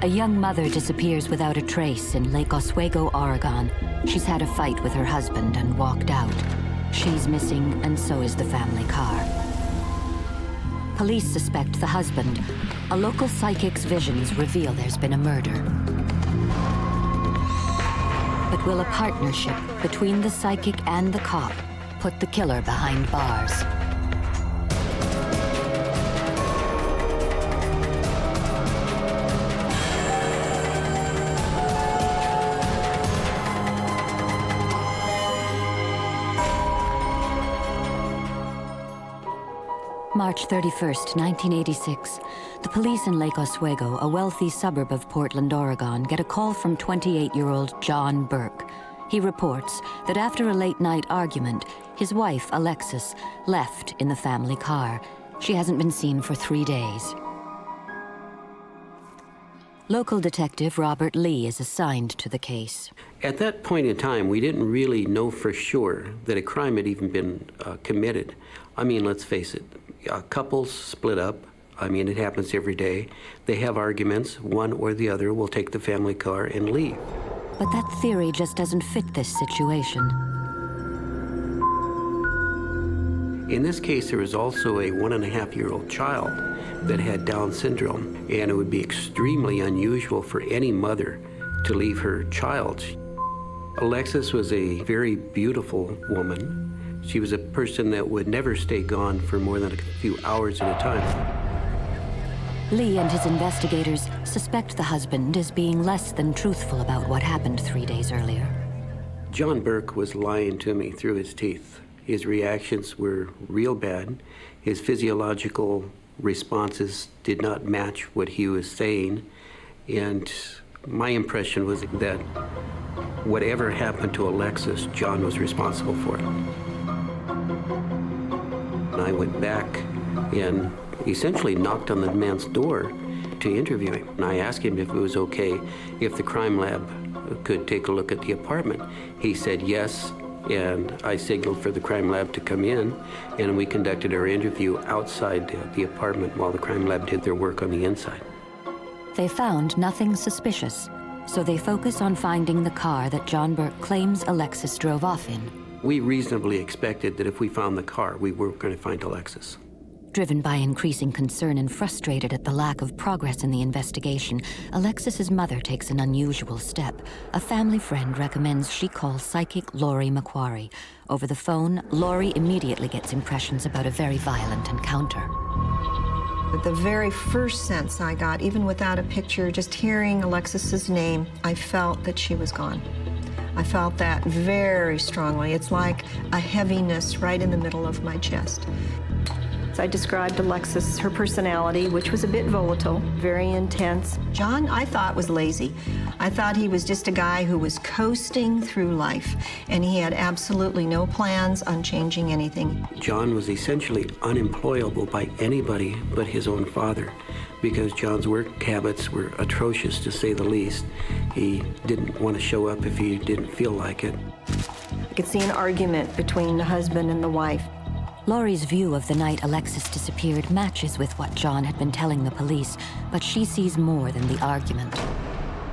A young mother disappears without a trace in Lake Oswego, Oregon. She's had a fight with her husband and walked out. She's missing, and so is the family car. Police suspect the husband. A local psychic's visions reveal there's been a murder. But will a partnership between the psychic and the cop put the killer behind bars? March 31st, 1986. The police in Lake Oswego, a wealthy suburb of Portland, Oregon, get a call from 28-year-old John Burke. He reports that after a late-night argument, his wife, Alexis, left in the family car. She hasn't been seen for 3 days. Local detective Robert Lee is assigned to the case. At that point in time, we didn't really know for sure that a crime had even been committed. I mean, let's face it, couples split up. I mean, it happens every day. They have arguments. One or the other will take the family car and leave. But that theory just doesn't fit this situation. In this case, there was also a 1.5-year-old child that had Down syndrome, and it would be extremely unusual for any mother to leave her child. Alexis was a very beautiful woman. She was a person that would never stay gone for more than a few hours at a time. Lee and his investigators suspect the husband is being less than truthful about what happened 3 days earlier. John Burke was lying to me through his teeth. His reactions were real bad. His physiological responses did not match what he was saying. And my impression was that whatever happened to Alexis, John was responsible for it. And I went back and essentially knocked on the man's door to interview him. And I asked him if it was okay if the crime lab could take a look at the apartment. He said yes, and I signaled for the crime lab to come in, and we conducted our interview outside the apartment while the crime lab did their work on the inside. They found nothing suspicious, so they focus on finding the car that John Burke claims Alexis drove off in. We reasonably expected that if we found the car, we were going to find Alexis. Driven by increasing concern and frustrated at the lack of progress in the investigation, Alexis's mother takes an unusual step. A family friend recommends she call psychic Lori McQuarrie. Over the phone, Lori immediately gets impressions about a very violent encounter. The very first sense I got, even without a picture, just hearing Alexis's name, I felt that she was gone. I felt that very strongly. It's like a heaviness right in the middle of my chest. I described Alexis, her personality, which was a bit volatile, very intense. John, I thought, was lazy. I thought he was just a guy who was coasting through life, and he had absolutely no plans on changing anything. John was essentially unemployable by anybody but his own father, because John's work habits were atrocious, to say the least. He didn't want to show up if he didn't feel like it. I could see an argument between the husband and the wife. Lori's view of the night Alexis disappeared matches with what John had been telling the police, but she sees more than the argument.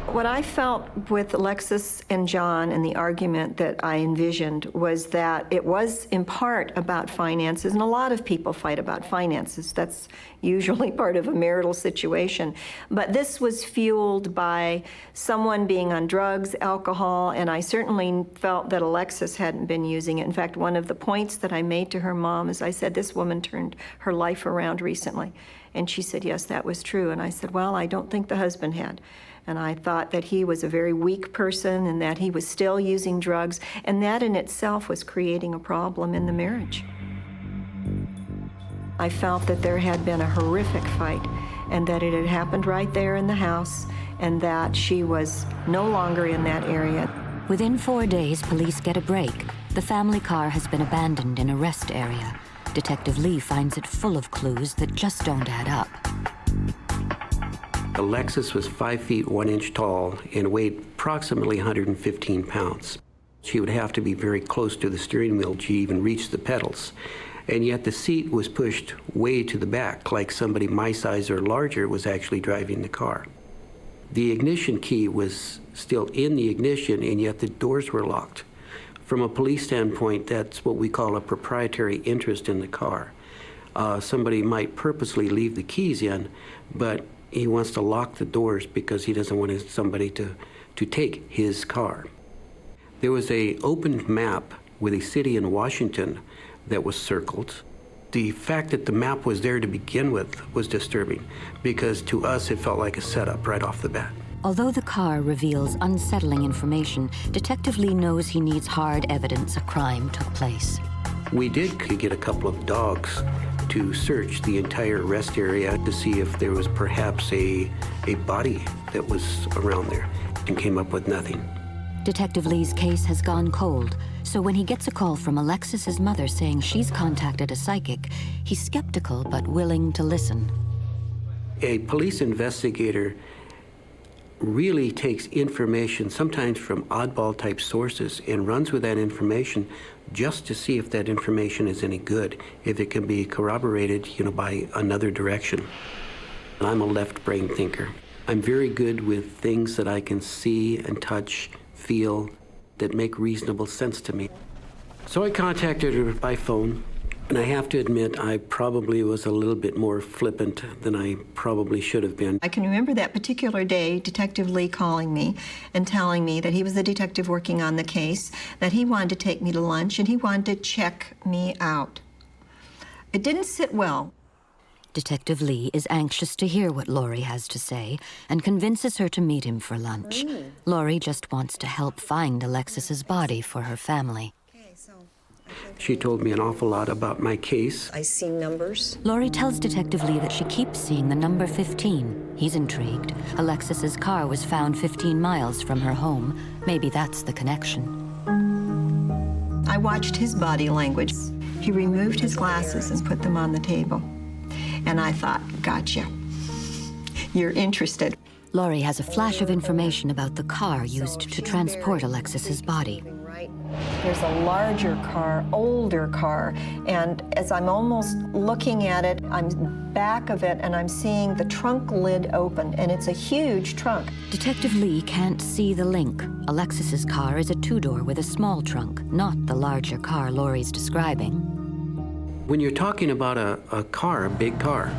What I felt with Alexis and John and the argument that I envisioned was that it was in part about finances, and a lot of people fight about finances. That's usually part of a marital situation. But this was fueled by someone being on drugs, alcohol, and I certainly felt that Alexis hadn't been using it. In fact, one of the points that I made to her mom is I said, this woman turned her life around recently. And she said, yes, that was true. And I said, well, I don't think the husband had. And I thought that he was a very weak person and that he was still using drugs, and that in itself was creating a problem in the marriage. I felt that there had been a horrific fight and that it had happened right there in the house and that she was no longer in that area. Within 4 days, police get a break. The family car has been abandoned in a rest area. Detective Lee finds it full of clues that just don't add up. Alexis was 5 feet 1 inch tall and weighed approximately 115 pounds. She would have to be very close to the steering wheel to even reach the pedals. And yet the seat was pushed way to the back, like somebody my size or larger was actually driving the car. The ignition key was still in the ignition, and yet the doors were locked. From a police standpoint, that's what we call a proprietary interest in the car. Somebody might purposely leave the keys in, but he wants to lock the doors because he doesn't want somebody to take his car. There was an open map with a city in Washington that was circled. The fact that the map was there to begin with was disturbing because to us it felt like a setup right off the bat. Although the car reveals unsettling information, Detective Lee knows he needs hard evidence a crime took place. We did get a couple of dogs to search the entire rest area to see if there was perhaps a body that was around there, and came up with nothing. Detective Lee's case has gone cold, so when he gets a call from Alexis's mother saying she's contacted a psychic, he's skeptical but willing to listen. A police investigator really takes information, sometimes from oddball-type sources, and runs with that information just to see if that information is any good, if it can be corroborated, by another direction. I'm a left-brain thinker. I'm very good with things that I can see and touch, feel, that make reasonable sense to me. So I contacted her by phone, and I have to admit I probably was a little bit more flippant than I probably should have been. I can remember that particular day, Detective Lee calling me and telling me that he was the detective working on the case, that he wanted to take me to lunch, and he wanted to check me out. It didn't sit well. Detective Lee is anxious to hear what Lori has to say and convinces her to meet him for lunch. Lori just wants to help find Alexis's body for her family. She told me an awful lot about my case. I see numbers. Lori tells Detective Lee that she keeps seeing the number 15. He's intrigued. Alexis's car was found 15 miles from her home. Maybe that's the connection. I watched his body language. He removed his glasses and put them on the table. And I thought, gotcha. You're interested. Lori has a flash of information about the car used to transport Alexis's body. There's a larger car, older car, and as I'm almost looking at it, I'm back of it and I'm seeing the trunk lid open, and it's a huge trunk. Detective Lee can't see the link. Alexis's car is a two-door with a small trunk, not the larger car Lori's describing. When you're talking about a car, a big car,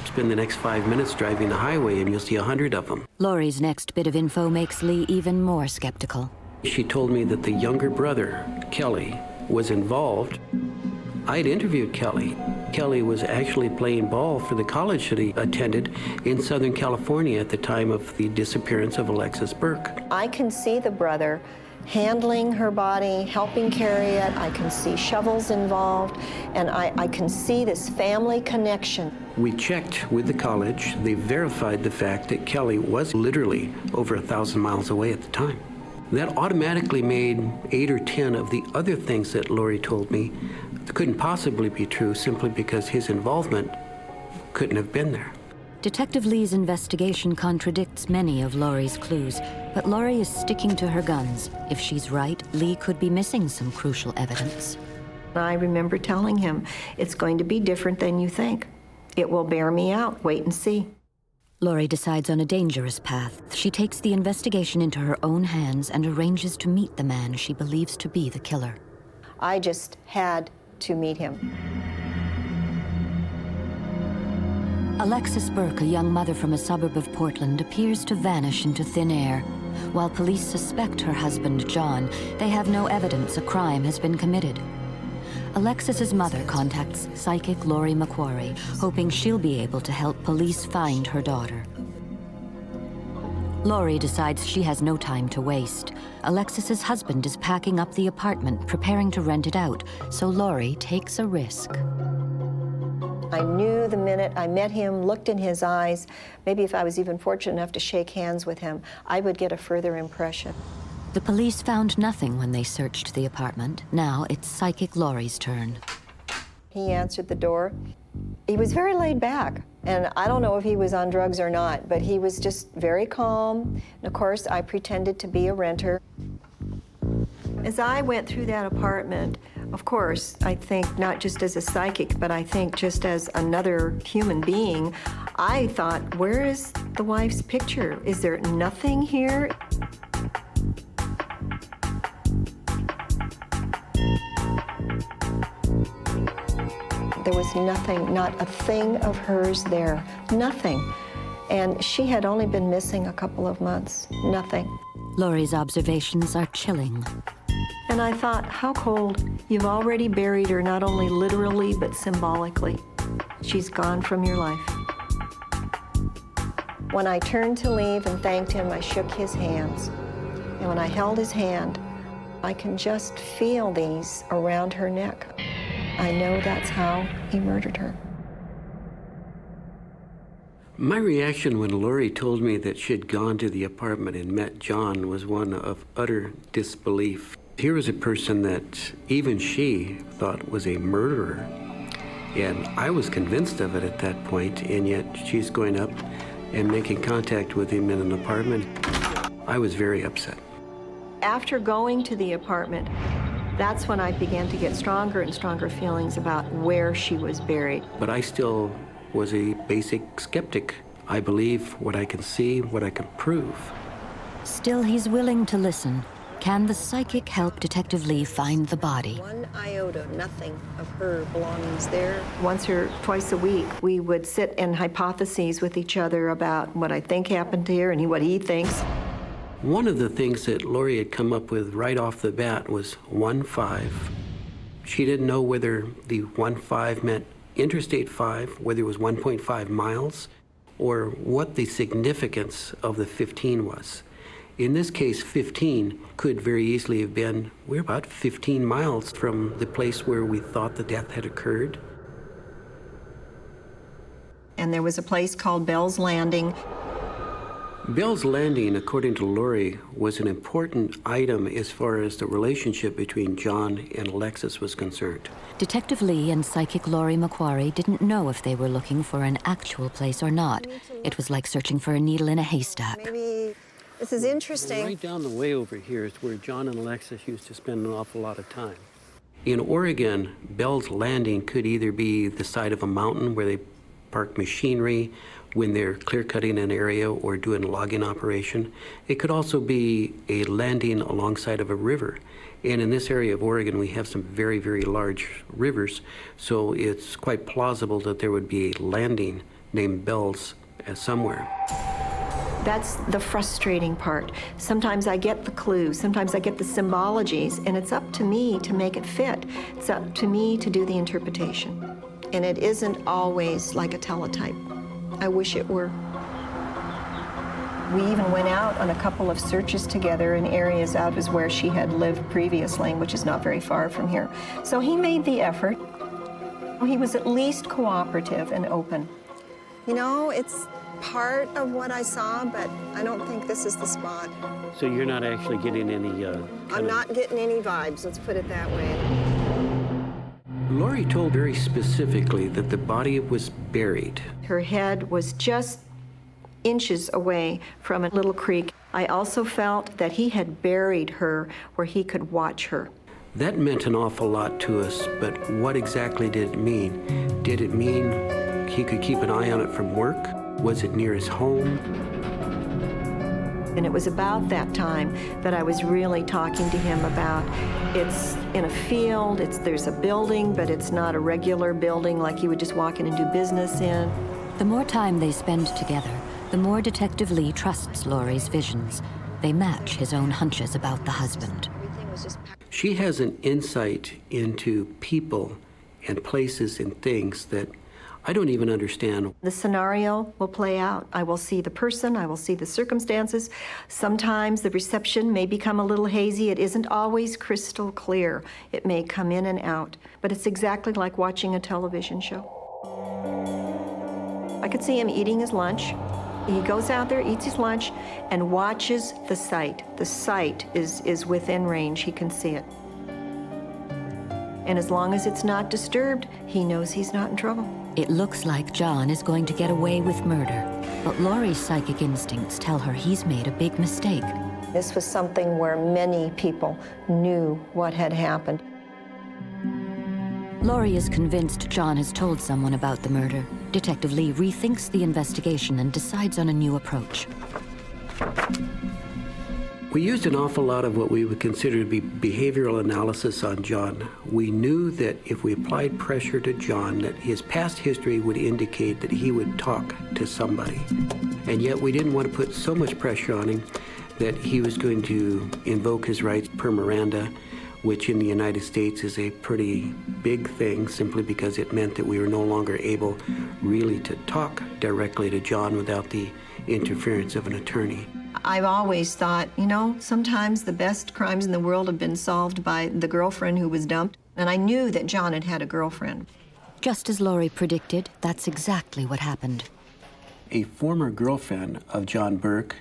spend the next 5 minutes driving the highway and you'll see 100 of them. Lori's next bit of info makes Lee even more skeptical. She told me that the younger brother, Kelly, was involved. I'd interviewed Kelly. Kelly was actually playing ball for the college that he attended in Southern California at the time of the disappearance of Alexis Burke. I can see the brother handling her body, helping carry it. I can see shovels involved, and I can see this family connection. We checked with the college. They verified the fact that Kelly was literally over 1,000 miles away at the time. That automatically made 8 or 10 of the other things that Lori told me couldn't possibly be true simply because his involvement couldn't have been there. Detective Lee's investigation contradicts many of Lori's clues, but Lori is sticking to her guns. If she's right, Lee could be missing some crucial evidence. I remember telling him, it's going to be different than you think. It will bear me out. Wait and see. Lori decides on a dangerous path. She takes the investigation into her own hands and arranges to meet the man she believes to be the killer. I just had to meet him. Alexis Burke, a young mother from a suburb of Portland, appears to vanish into thin air. While police suspect her husband, John, they have no evidence a crime has been committed. Alexis's mother contacts psychic Lori McQuarrie, hoping she'll be able to help police find her daughter. Lori decides she has no time to waste. Alexis's husband is packing up the apartment, preparing to rent it out, so Lori takes a risk. I knew the minute I met him, looked in his eyes, maybe if I was even fortunate enough to shake hands with him, I would get a further impression. The police found nothing when they searched the apartment. Now it's psychic Lori's turn. He answered the door. He was very laid back, and I don't know if he was on drugs or not, but he was just very calm. And of course, I pretended to be a renter. As I went through that apartment, of course, I think not just as a psychic, but I think just as another human being, I thought, where is the wife's picture? Is there nothing here? There was nothing, not a thing of hers there, nothing. And she had only been missing a couple of months, nothing. Lori's observations are chilling. And I thought, how cold. You've already buried her, not only literally, but symbolically. She's gone from your life. When I turned to leave and thanked him, I shook his hands. And when I held his hand, I can just feel these around her neck. I know that's how he murdered her. My reaction when Lori told me that she'd gone to the apartment and met John was one of utter disbelief. Here was a person that even she thought was a murderer. And I was convinced of it at that point, and yet she's going up and making contact with him in an apartment. I was very upset. After going to the apartment, that's when I began to get stronger and stronger feelings about where she was buried. But I still was a basic skeptic. I believe what I can see, what I can prove. Still, he's willing to listen. Can the psychic help Detective Lee find the body? One iota, nothing of her belongings there. Once or twice a week, we would sit and hypothesize with each other about what I think happened here and what he thinks. One of the things that Lori had come up with right off the bat was 1-5. She didn't know whether the 1-5 meant Interstate 5, whether it was 1.5 miles, or what the significance of the 15 was. In this case, 15 could very easily have been, we're about 15 miles from the place where we thought the death had occurred. And there was a place called Bell's Landing. Bell's Landing, according to Lori, was an important item as far as the relationship between John and Alexis was concerned. Detective Lee and psychic Lori McQuarrie didn't know if they were looking for an actual place or not. It was like searching for a needle in a haystack. Maybe this is interesting. Right down the way over here is where John and Alexis used to spend an awful lot of time. In Oregon, Bell's Landing could either be the side of a mountain where they park machinery when they're clear-cutting an area or doing a logging operation. It could also be a landing alongside of a river. And in this area of Oregon, we have some very, very large rivers, so it's quite plausible that there would be a landing named Bell's somewhere. That's the frustrating part. Sometimes I get the clues, sometimes I get the symbologies, and it's up to me to make it fit. It's up to me to do the interpretation. And it isn't always like a teletype. I wish it were. We even went out on a couple of searches together in areas out as where she had lived previously, which is not very far from here. So he made the effort. He was at least cooperative and open. You know, it's part of what I saw, but I don't think this is the spot. So you're not actually getting any... I'm not getting any vibes, let's put it that way. Lori told very specifically that the body was buried. Her head was just inches away from a little creek. I also felt that he had buried her where he could watch her. That meant an awful lot to us, but what exactly did it mean? Did it mean he could keep an eye on it from work? Was it near his home? And it was about that time that I was really talking to him about it's in a field, there's a building, but it's not a regular building like you would just walk in and do business in. The more time they spend together, the more Detective Lee trusts Lori's visions. They match his own hunches about the husband. She has an insight into people and places and things that I don't even understand. The scenario will play out. I will see the person, I will see the circumstances. Sometimes the reception may become a little hazy. It isn't always crystal clear. It may come in and out, but it's exactly like watching a television show. I could see him eating his lunch. He goes out there, eats his lunch, and watches the site. The site is within range. He can see it. And as long as it's not disturbed, he knows he's not in trouble. It looks like John is going to get away with murder, but Lori's psychic instincts tell her he's made a big mistake. This was something where many people knew what had happened. Lori is convinced John has told someone about the murder. Detective Lee rethinks the investigation and decides on a new approach. We used an awful lot of what we would consider to be behavioral analysis on John. We knew that if we applied pressure to John, that his past history would indicate that he would talk to somebody. And yet we didn't want to put so much pressure on him that he was going to invoke his rights per Miranda, which in the United States is a pretty big thing, simply because it meant that we were no longer able really to talk directly to John without the interference of an attorney. I've always thought, you know, sometimes the best crimes in the world have been solved by the girlfriend who was dumped, and I knew that John had had a girlfriend. Just as Lori predicted, that's exactly what happened. A former girlfriend of John Burke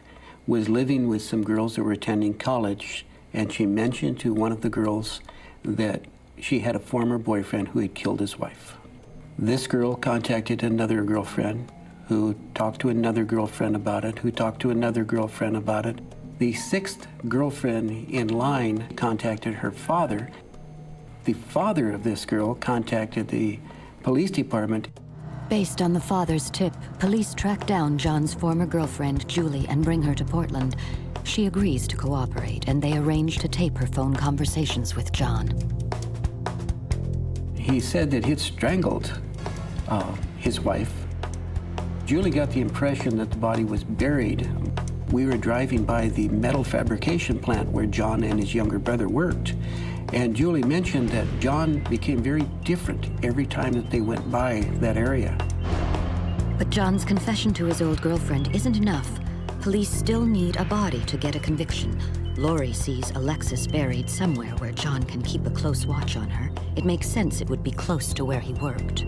was living with some girls that were attending college, and she mentioned to one of the girls that she had a former boyfriend who had killed his wife. This girl contacted another girlfriend, who talked to another girlfriend about it, who talked to another girlfriend about it. The sixth girlfriend in line contacted her father. The father of this girl contacted the police department. Based on the father's tip, police track down John's former girlfriend, Julie, and bring her to Portland. She agrees to cooperate, and they arrange to tape her phone conversations with John. He said that he'd strangled his wife. Julie got the impression that the body was buried. We were driving by the metal fabrication plant where John and his younger brother worked. And Julie mentioned that John became very different every time that they went by that area. But John's confession to his old girlfriend isn't enough. Police still need a body to get a conviction. Lori sees Alexis buried somewhere where John can keep a close watch on her. It makes sense it would be close to where he worked.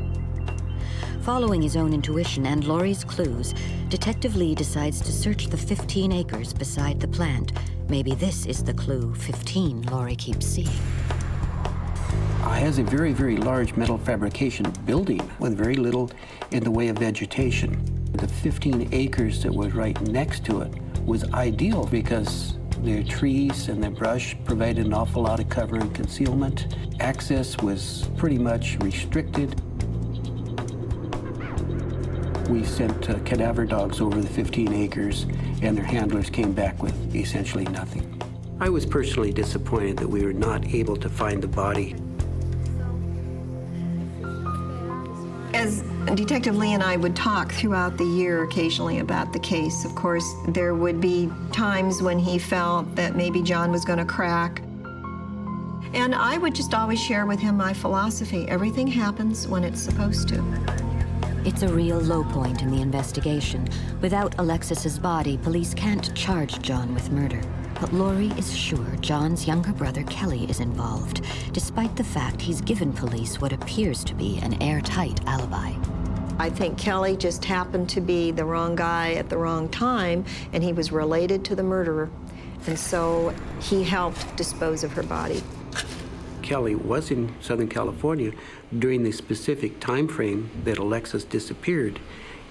Following his own intuition and Lori's clues, Detective Lee decides to search the 15 acres beside the plant. Maybe this is the clue 15 Lori keeps seeing. Has a very, very large metal fabrication building with very little in the way of vegetation. The 15 acres that was right next to it was ideal because the trees and the brush provided an awful lot of cover and concealment. Access was pretty much restricted. We sent cadaver dogs over the 15 acres, and their handlers came back with essentially nothing. I was personally disappointed that we were not able to find the body. As Detective Lee and I would talk throughout the year occasionally about the case, of course, there would be times when he felt that maybe John was going to crack. And I would just always share with him my philosophy. Everything happens when it's supposed to. It's a real low point in the investigation. Without Alexis's body, police can't charge John with murder. But Lori is sure John's younger brother Kelly is involved, despite the fact he's given police what appears to be an airtight alibi. I think Kelly just happened to be the wrong guy at the wrong time, and he was related to the murderer. And so he helped dispose of her body. Kelly was in Southern California during the specific time frame that Alexis disappeared,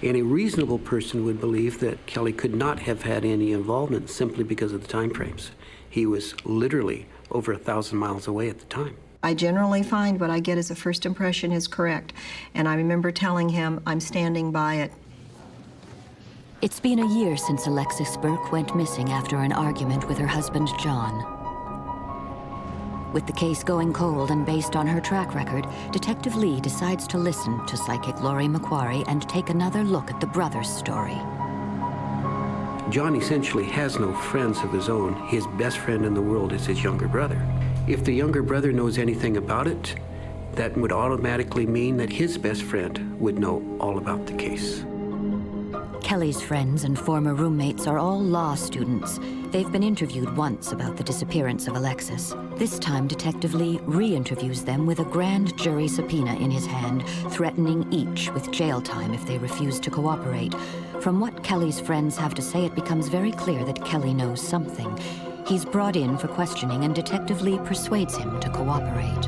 and a reasonable person would believe that Kelly could not have had any involvement simply because of the time frames. He was literally over 1,000 miles away at the time. I generally find what I get as a first impression is correct, and I remember telling him I'm standing by it. It's been a year since Alexis Burke went missing after an argument with her husband, John. With the case going cold and based on her track record, Detective Lee decides to listen to psychic Lori McQuarrie and take another look at the brother's story. John essentially has no friends of his own. His best friend in the world is his younger brother. If the younger brother knows anything about it, that would automatically mean that his best friend would know all about the case. Kelly's friends and former roommates are all law students. They've been interviewed once about the disappearance of Alexis. This time, Detective Lee re-interviews them with a grand jury subpoena in his hand, threatening each with jail time if they refuse to cooperate. From what Kelly's friends have to say, it becomes very clear that Kelly knows something. He's brought in for questioning, and Detective Lee persuades him to cooperate.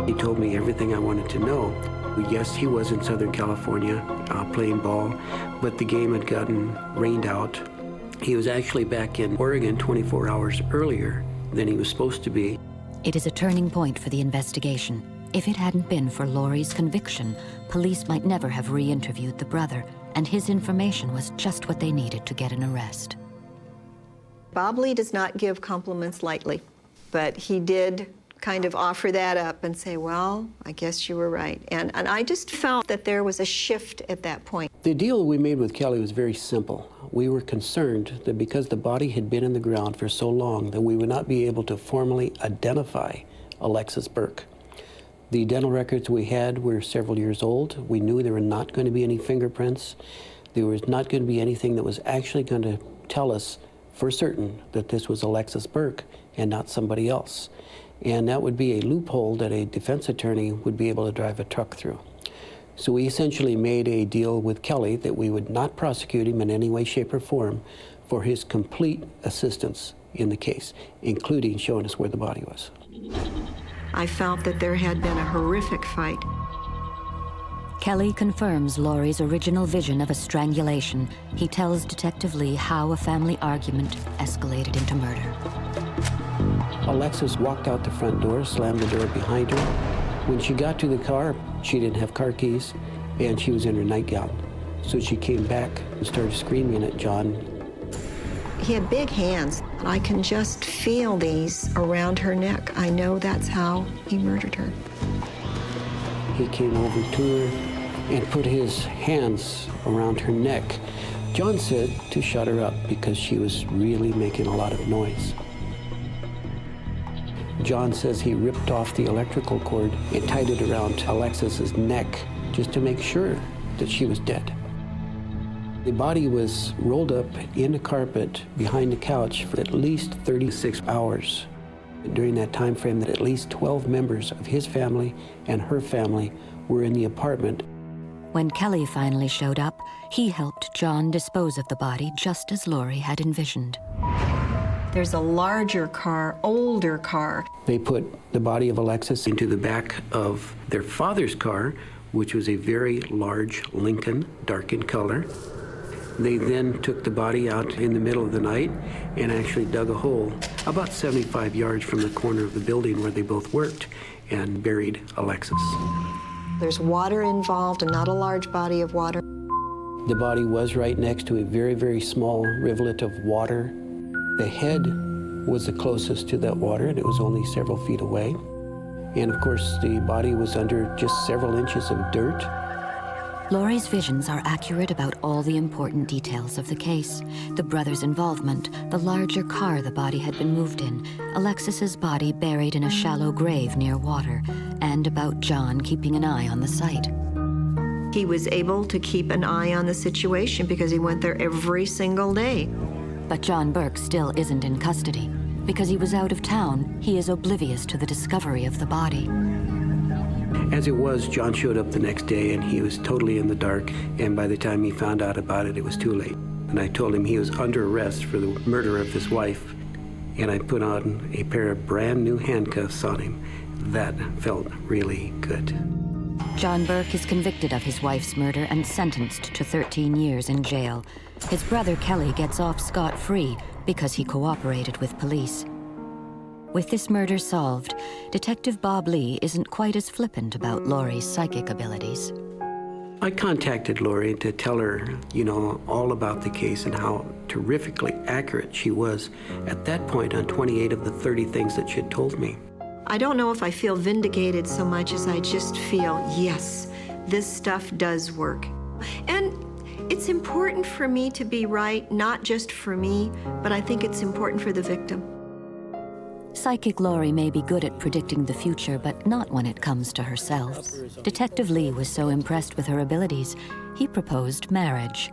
He told me everything I wanted to know. Yes, he was in Southern California playing ball, but the game had gotten rained out. He was actually back in Oregon 24 hours earlier than he was supposed to be. It is a turning point for the investigation. If it hadn't been for Lori's conviction, police might never have re-interviewed the brother, and his information was just what they needed to get an arrest. Bob Lee does not give compliments lightly, but he did kind of offer that up and say, well, I guess you were right. And I just felt that there was a shift at that point. The deal we made with Kelly was very simple. We were concerned that because the body had been in the ground for so long that we would not be able to formally identify Alexis Burke. The dental records we had were several years old. We knew there were not going to be any fingerprints. There was not going to be anything that was actually going to tell us for certain that this was Alexis Burke and not somebody else. And that would be a loophole that a defense attorney would be able to drive a truck through. So we essentially made a deal with Kelly that we would not prosecute him in any way, shape, or form for his complete assistance in the case, including showing us where the body was. I felt that there had been a horrific fight. Kelly confirms Lori's original vision of a strangulation. He tells Detective Lee how a family argument escalated into murder. Alexis walked out the front door, slammed the door behind her. When she got to the car, she didn't have car keys, and she was in her nightgown. So she came back and started screaming at John. He had big hands. I can just feel these around her neck. I know that's how he murdered her. He came over to her and put his hands around her neck. John said to shut her up because she was really making a lot of noise. John says he ripped off the electrical cord and tied it around Alexis's neck just to make sure that she was dead. The body was rolled up in the carpet behind the couch for at least 36 hours. During that time frame, that at least 12 members of his family and her family were in the apartment. When Kelly finally showed up, he helped John dispose of the body just as Lori had envisioned. There's a larger car, older car. They put the body of Alexis into the back of their father's car, which was a very large Lincoln, dark in color. They then took the body out in the middle of the night and actually dug a hole about 75 yards from the corner of the building where they both worked and buried Alexis. There's water involved and not a large body of water. The body was right next to a very, very small rivulet of water. The head was the closest to that water, and it was only several feet away. And of course, the body was under just several inches of dirt. Lori's visions are accurate about all the important details of the case. The brothers' involvement, the larger car the body had been moved in, Alexis's body buried in a shallow grave near water, and about John keeping an eye on the site. He was able to keep an eye on the situation because he went there every single day. But John Burke still isn't in custody. Because he was out of town, he is oblivious to the discovery of the body. As it was, John showed up the next day and he was totally in the dark, and by the time he found out about it, it was too late. And I told him he was under arrest for the murder of his wife, and I put on a pair of brand new handcuffs on him. That felt really good. John Burke is convicted of his wife's murder and sentenced to 13 years in jail. His brother Kelly gets off scot-free because he cooperated with police. With this murder solved, Detective Bob Lee isn't quite as flippant about Lori's psychic abilities. I contacted Lori to tell her, all about the case and how terrifically accurate she was at that point on 28 of the 30 things that she had told me. I don't know if I feel vindicated so much as I just feel, yes, this stuff does work. And it's important for me to be right, not just for me, but I think it's important for the victim. Psychic Lori may be good at predicting the future, but not when it comes to herself. Detective Lee was so impressed with her abilities, he proposed marriage.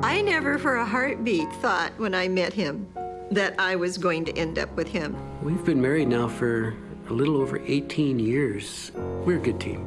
I never for a heartbeat thought when I met him that I was going to end up with him. We've been married now for a little over 18 years. We're a good team.